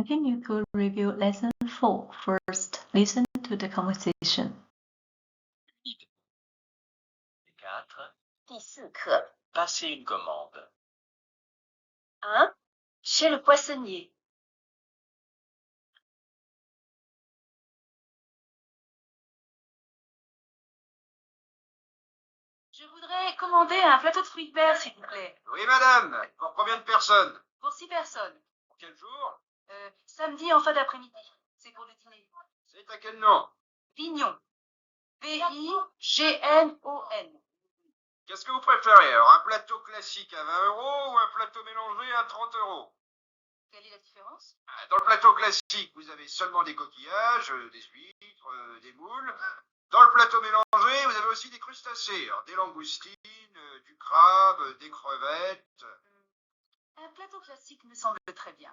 continue to review lesson 4. First, listen to the conversation. 4. 第4课 Passer une commande. 1. Chez le poissonnier. Je voudrais commander un plateau de fruits de mer, s'il vous plaît. Oui, madame. Pour combien de personnes? Pour 6 personnes. Pour quel jour? Samedi en fin d'après-midi. C'est pour le dîner. C'est à quel nom? Vignon. V-I-G-N-O-N. Qu'est-ce que vous préférez? Alors, un plateau classique à 20 € ou un plateau mélangé à 30 €? Quelle est la différence? Dans le plateau classique, vous avez seulement des coquillages, des huîtres, des moules. Dans le plateau mélangé, vous avez aussi des crustacés. Alors, des langoustines, du crabe, des crevettes. Un plateau classique me semble très bien.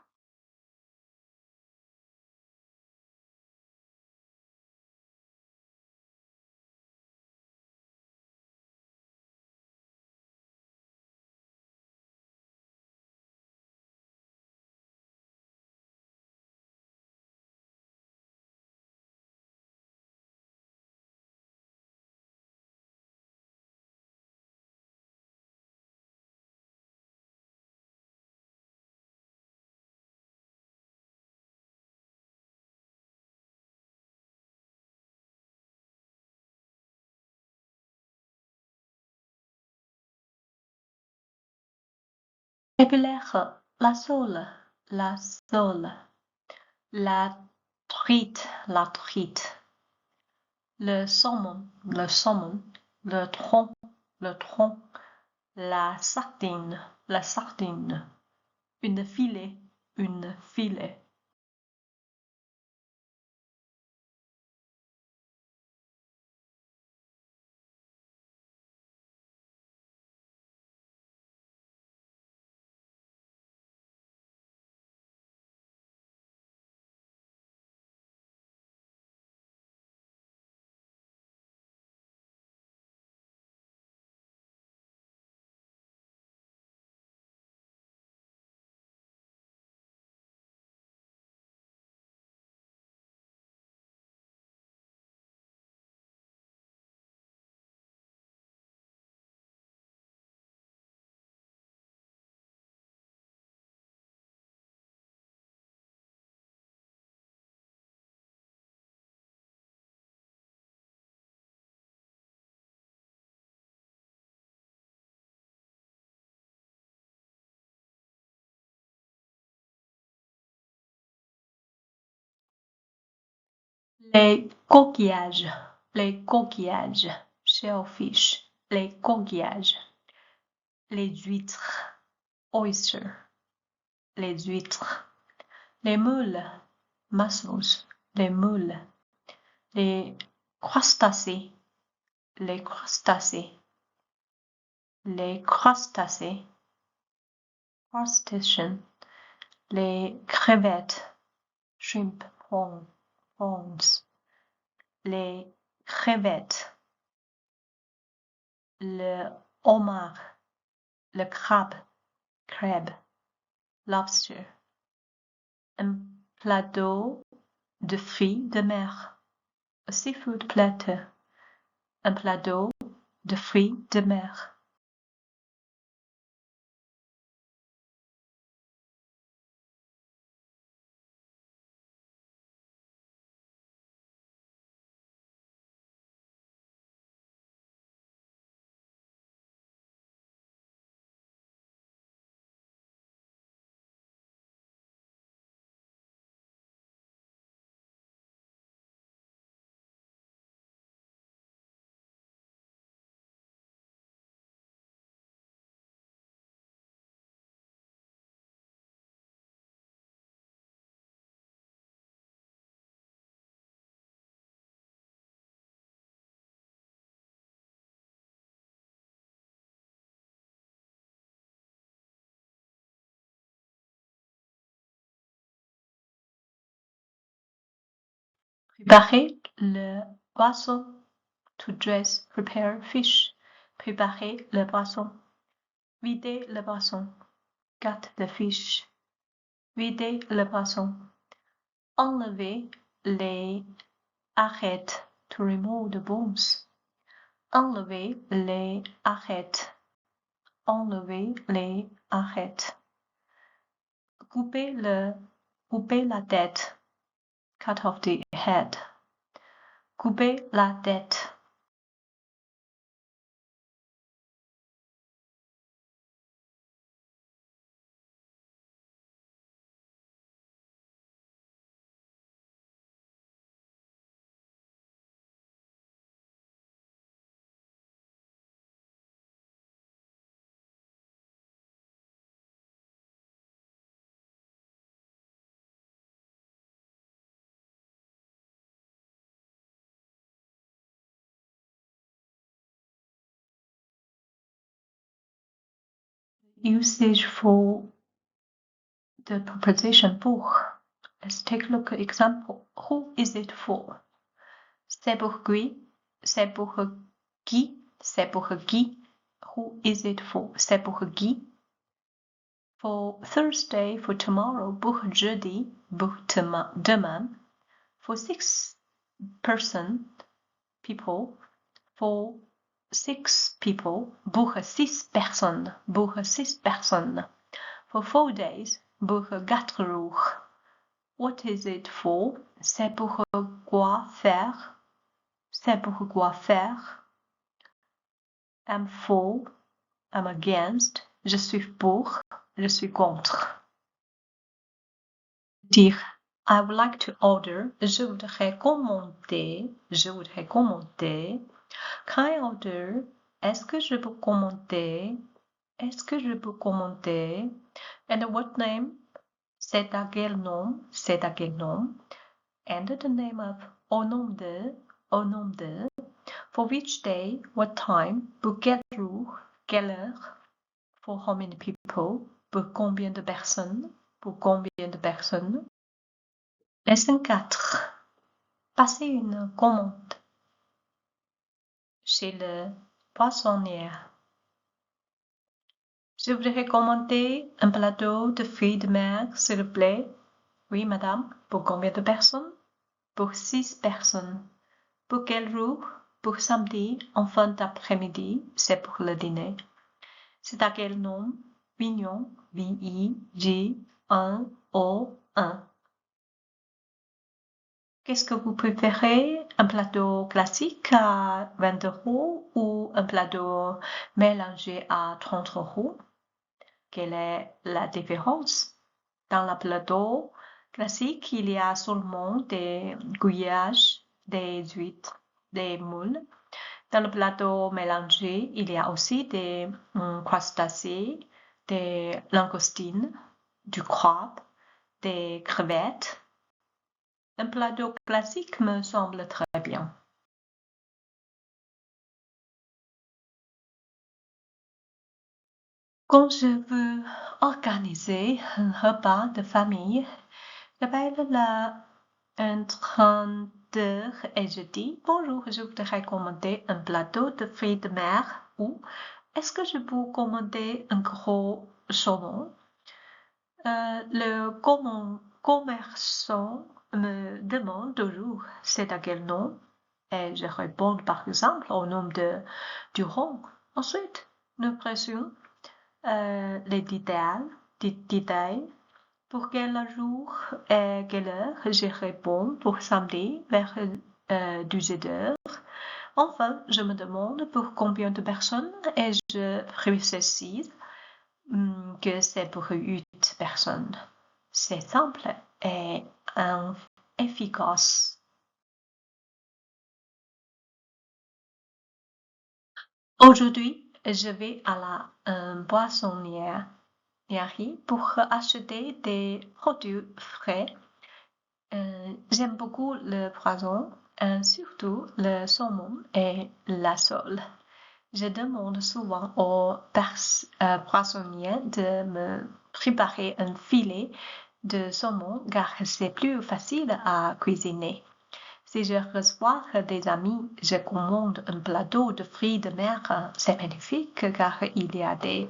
Vocabulaire, la sole, la sole, la truite, le saumon, le tronc, la sardine, une filet, les coquillages, shellfish, les coquillages, les huîtres, oyster, les huîtres, les moules, mussels, les moules, les crustacés, crustacean, les crevettes, shrimp, prawns, les crevettes, le homard, le crabe, lobster, un plateau de fruits de mer, a seafood platter, un plateau de fruits de mer. Préparer le poisson. To dress, prepare fish. Préparer le poisson. Vider le poisson. Cut the fish. Vider le poisson. Enlever les arêtes to remove the bones. Enlever les arêtes. Enlever les arêtes. Couper la tête. Cut off the head. Couper la tête. Usage for the preposition pour. Let's take a look at example. Who is it for? C'est pour qui? C'est pour qui? C'est pour qui? Who is it for? C'est pour qui? For Thursday, for tomorrow, pour jeudi, pour demain. For 6 people, for 6 people, pour 6 personnes, pour 6 personnes. For 4 days, pour 4 jours. What is it for? C'est pour quoi faire? C'est pour quoi faire? I'm for, I'm against, je suis pour, je suis contre. Dire I would like to order, je voudrais commander, je voudrais commander. Can I order? Est-ce que je peux commander? Est-ce que je peux commander? And what name? C'est à quel nom? C'est à quel nom? And the name of, au nom de, au nom de. For which day? What time? Pour quel jour? Quelle heure? For how many people? Pour combien de personnes? Pour combien de personnes? Lesson 4. Passer une commande chez le poissonnier. Je voudrais commander un plateau de fruits de mer, s'il vous plaît. Oui, madame. Pour combien de personnes? Pour 6 personnes. Pour quel jour? Pour samedi, en fin d'après-midi, c'est pour le dîner. C'est à quel nom? Vignon, V-I-G-1-O-1. Qu'est-ce que vous préférez? Un plateau classique à 20 € ou un plateau mélangé à 30 €? Quelle est la différence? Dans le plateau classique, il y a seulement des gouillages, des huîtres, des moules. Dans le plateau mélangé, il y a aussi des crustacés, des langoustines, du crabe, des crevettes. Un plateau classique me semble très bien. Quand je veux organiser un repas de famille, j'appelle un traiteur et je dis « Bonjour, je voudrais commander un plateau de fruits de mer ou est-ce que je peux commander un gros saumon ?» Le commerçant me demande toujours c'est à quel nom et je réponds par exemple au nom du rond. Ensuite, nous pressions les détails. Pour quel jour et quelle heure? Je réponds pour samedi vers 12h. Enfin, je me demande pour combien de personnes et je précise que c'est pour 8 personnes. C'est simple et efficace. Aujourd'hui, je vais à la poissonnière pour acheter des produits frais. J'aime beaucoup le poisson, surtout le saumon et la sole. Je demande souvent aux poissonniers de me préparer un filet de saumon car c'est plus facile à cuisiner. Si je reçois des amis, je commande un plateau de fruits de mer. C'est magnifique car il y a des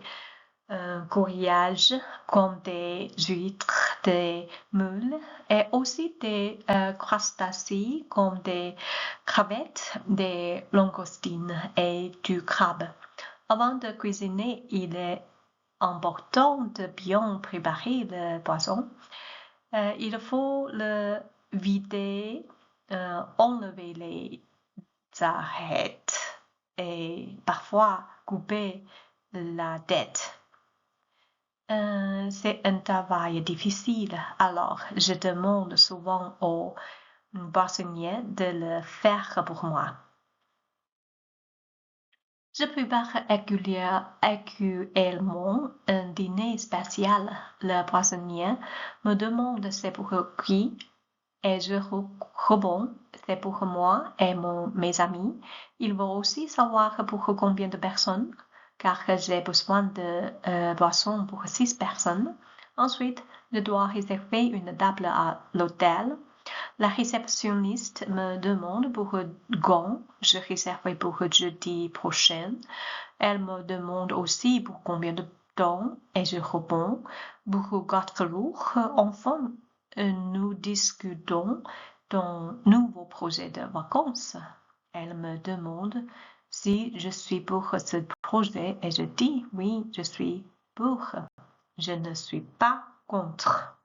coquillages comme des huîtres, des moules et aussi des crustacés comme des crevettes, des langoustines et du crabe. Avant de cuisiner, il est important de bien préparer le poisson. Il faut le vider, enlever les arêtes et parfois couper la tête. C'est un travail difficile, alors je demande souvent aux poissonniers de le faire pour moi. Je prépare actuellement un dîner spécial. Le poissonnier me demande c'est pour qui et je réponds c'est pour moi et mes amis. Il veut aussi savoir pour combien de personnes, car j'ai besoin de boissons pour 6 personnes. Ensuite, je dois réserver une table à l'hôtel. La réceptionniste me demande pour quand je réserve pour jeudi prochain. Elle me demande aussi pour combien de temps et je réponds pour 4 jours. Enfin, nous discutons d'un nouveau projet de vacances. Elle me demande si je suis pour ce projet et je dis oui, je suis pour. Je ne suis pas contre.